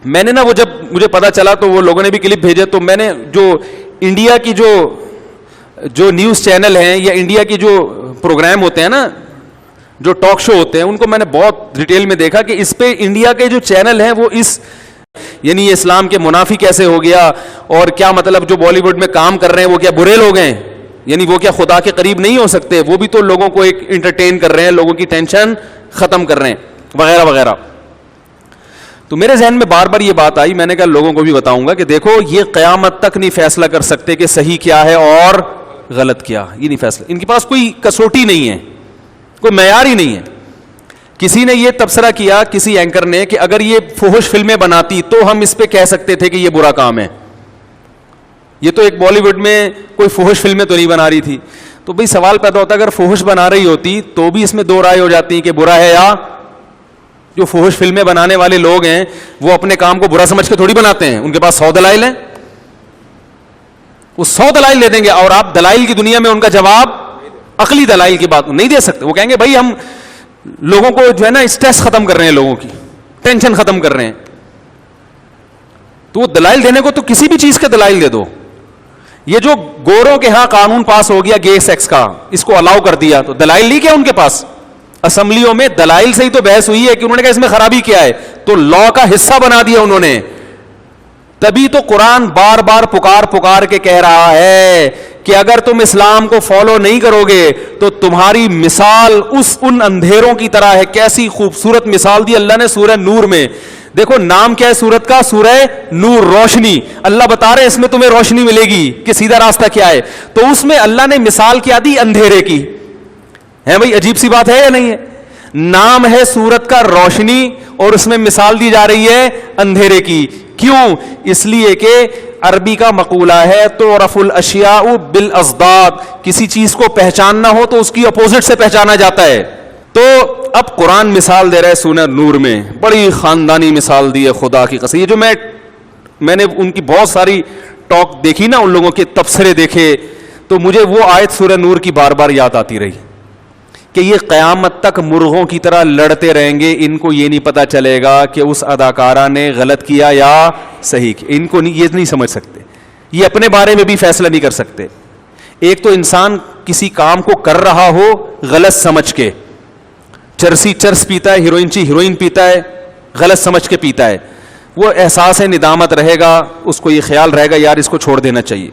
میں نے نا وہ جب مجھے پتا چلا تو وہ لوگوں نے بھی کلپ بھیجے, تو میں نے جو انڈیا کی جو نیوز چینل ہیں یا انڈیا کی جو پروگرام ہوتے ہیں نا, جو ٹاک شو ہوتے ہیں, ان کو میں نے بہت ڈیٹیل میں دیکھا کہ اس پہ انڈیا کے جو چینل ہیں وہ اس یعنی یہ اسلام کے منافی کیسے ہو گیا, اور کیا مطلب جو بالی ووڈ میں کام کر رہے ہیں وہ کیا برے لوگ ہیں, یعنی وہ کیا خدا کے قریب نہیں ہو سکتے, وہ بھی تو لوگوں کو ایک انٹرٹین کر رہے ہیں, لوگوں کی ٹینشن ختم کر رہے ہیں وغیرہ وغیرہ. تو میرے ذہن میں بار بار یہ بات آئی, میں نے کہا لوگوں کو بھی بتاؤں گا کہ دیکھو یہ قیامت تک نہیں فیصلہ کر سکتے کہ صحیح کیا ہے اور غلط کیا, یہ نہیں فیصلہ, ان کے پاس کوئی کسوٹی نہیں ہے, کوئی معیار ہی نہیں ہے. کسی نے یہ تبصرہ کیا, کسی اینکر نے, کہ اگر یہ فحش فلمیں بناتی تو ہم اس پہ کہہ سکتے تھے کہ یہ برا کام ہے. یہ تو ایک بالی ووڈ میں کوئی فحش فلمیں تو نہیں بنا رہی تھی. تو بھئی سوال پیدا ہوتا ہے اگر فحش بنا رہی ہوتی تو بھی اس میں دو رائے ہو جاتی ہیں کہ برا ہے, یا جو فحش فلمیں بنانے والے لوگ ہیں وہ اپنے کام کو برا سمجھ کے تھوڑی بناتے ہیں, ان کے پاس 100 دلائل ہیں, وہ 100 دلائل دے دیں گے, اور آپ دلائل کی دنیا میں ان کا جواب عقلی دلائل کی بات نہیں دے سکتے. وہ کہیں گے بھائی ہم لوگوں کو جو ہے نا اسٹریس ختم کر رہے ہیں, لوگوں کی ٹینشن ختم کر رہے ہیں. تو وہ دلائل دینے کو تو کسی بھی چیز کے دلائل دے دو. یہ جو گوروں کے ہاں قانون پاس ہو گیا گے سیکس کا, اس کو الاؤ کر دیا, تو دلائل نہیں کیا ان کے پاس, اسمبلیوں میں دلائل سے ہی تو بحث ہوئی ہے کہ انہوں نے کہا اس میں خرابی کیا ہے, تو لا کا حصہ بنا دیا انہوں نے. تبھی تو قرآن بار بار پکار کے کہہ رہا ہے کہ اگر تم اسلام کو فالو نہیں کرو گے تو تمہاری مثال ان اندھیروں کی طرح ہے. کیسی خوبصورت مثال دی اللہ نے سورہ نور میں. دیکھو نام کیا ہے سورت کا, سورہ نور, روشنی. اللہ بتا رہے اس میں تمہیں روشنی ملے گی کہ سیدھا راستہ کیا ہے. تو اس میں اللہ نے مثال کیا دی, اندھیرے کی. ہے بھائی عجیب سی بات ہے یا نہیں ہے؟ نام ہے سورت کا روشنی, اور اس میں مثال دی جا رہی ہے اندھیرے کی. کیوں؟ اس لیے کہ عربی کا مقولہ ہے تعرف الاشیاء بالازداد, کسی چیز کو پہچاننا ہو تو اس کی اپوزٹ سے پہچانا جاتا ہے. تو اب قرآن مثال دے رہا ہے سورہ نور میں, بڑی خاندانی مثال دی ہے خدا کی قسم. یہ جو میں نے ان کی بہت ساری ٹاک دیکھی نا, ان لوگوں کے تبصرے دیکھے, تو مجھے وہ آیت سورہ نور کی بار بار یاد آتی رہی کہ یہ قیامت تک مرغوں کی طرح لڑتے رہیں گے, ان کو یہ نہیں پتا چلے گا کہ اس اداکارہ نے غلط کیا یا صحیح کیا. ان کو یہ نہیں سمجھ سکتے, یہ اپنے بارے میں بھی فیصلہ نہیں کر سکتے. ایک تو انسان کسی کام کو کر رہا ہو غلط سمجھ کے, چرس پیتا ہے, ہیروئن پیتا ہے, غلط سمجھ کے پیتا ہے, وہ احساس ندامت رہے گا, اس کو یہ خیال رہے گا یار اس کو چھوڑ دینا چاہیے.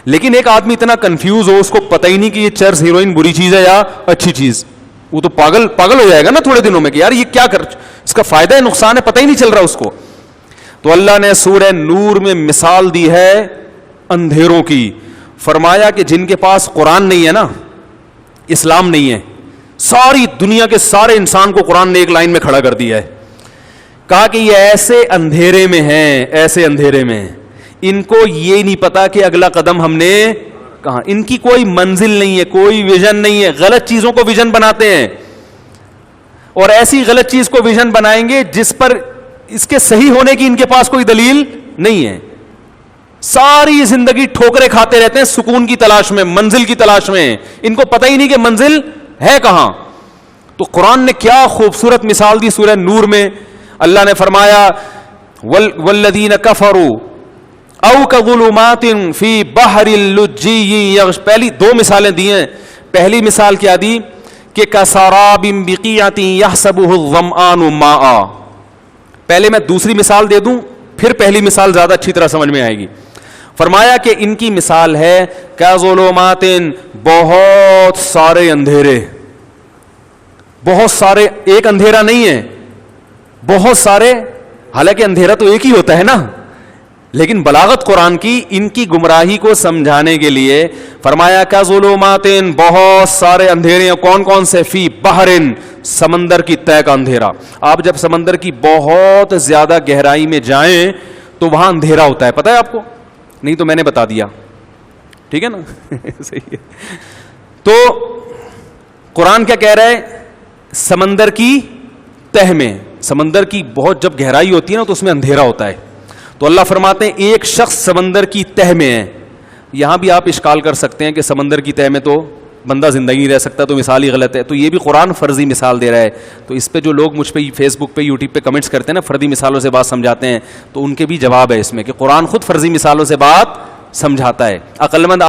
لیکن ایک آدمی اتنا کنفیوز ہو, اس کو پتہ ہی نہیں کہ یہ چرس ہیروئن بری چیز ہے یا اچھی چیز, وہ تو پاگل ہو جائے گا نا تھوڑے دنوں میں کہ یار یہ کیا کر, اس کا فائدہ ہے نقصان ہے پتہ ہی نہیں چل رہا اس کو. تو اللہ نے سورہ نور میں مثال دی ہے اندھیروں کی. فرمایا کہ جن کے پاس قرآن نہیں ہے نا, اسلام نہیں ہے, ساری دنیا کے سارے انسان کو قرآن نے ایک لائن میں کھڑا کر دیا ہے. کہا کہ یہ ایسے اندھیرے میں ہیں, ایسے اندھیرے میں, ان کو یہ نہیں پتا کہ اگلا قدم ہم نے کہاں, ان کی کوئی منزل نہیں ہے, کوئی ویژن نہیں ہے, غلط چیزوں کو ویژن بناتے ہیں, اور ایسی غلط چیز کو ویژن بنائیں گے جس پر اس کے صحیح ہونے کی ان کے پاس کوئی دلیل نہیں ہے. ساری زندگی ٹھوکریں کھاتے رہتے ہیں سکون کی تلاش میں, منزل کی تلاش میں, ان کو پتہ ہی نہیں کہ منزل ہے کہاں. تو قرآن نے کیا خوبصورت مثال دی سورہ نور میں. اللہ نے فرمایا والذین کفروا او کظلمات فی بحر اللجی, پہلی دو مثالیں دی ہیں. پہلی مثال کیا دی کہ کسراب بقیعۃ یحسبہ الظمآن ماء. پہلے میں دوسری مثال دے دوں پھر پہلی مثال زیادہ اچھی طرح سمجھ میں آئے گی. فرمایا کہ ان کی مثال ہے کظلمات, بہت سارے اندھیرے, بہت سارے, ایک اندھیرا نہیں ہے, بہت سارے. حالانکہ اندھیرا تو ایک ہی ہوتا ہے نا, لیکن بلاغت قرآن کی ان کی گمراہی کو سمجھانے کے لیے فرمایا کظلمات, بہت سارے اندھیرے. کون کون سے؟ فی بحر, سمندر کی تہہ کا اندھیرا. آپ جب سمندر کی بہت زیادہ گہرائی میں جائیں تو وہاں اندھیرا ہوتا ہے, پتہ ہے آپ کو؟ نہیں تو میں نے بتا دیا, ٹھیک ہے نا. صحیح ہے. تو قرآن کیا کہہ رہا ہے؟ سمندر کی تہہ میں, سمندر کی بہت جب گہرائی ہوتی ہے نا تو اس میں اندھیرا ہوتا ہے. تو اللہ فرماتے ہیں ایک شخص سمندر کی تہہ میں ہے. یہاں بھی آپ اشکال کر سکتے ہیں کہ سمندر کی تہہ میں تو بندہ زندگی نہیں رہ سکتا تو مثال ہی غلط ہے. تو یہ بھی قرآن فرضی مثال دے رہا ہے. تو اس پہ جو لوگ مجھ پہ فیس بک پہ یوٹیوب پہ کمنٹس کرتے ہیں نا, فردی مثالوں سے بات سمجھاتے ہیں, تو ان کے بھی جواب ہے اس میں کہ قرآن خود فرضی مثالوں سے بات سمجھاتا ہے. عقل مند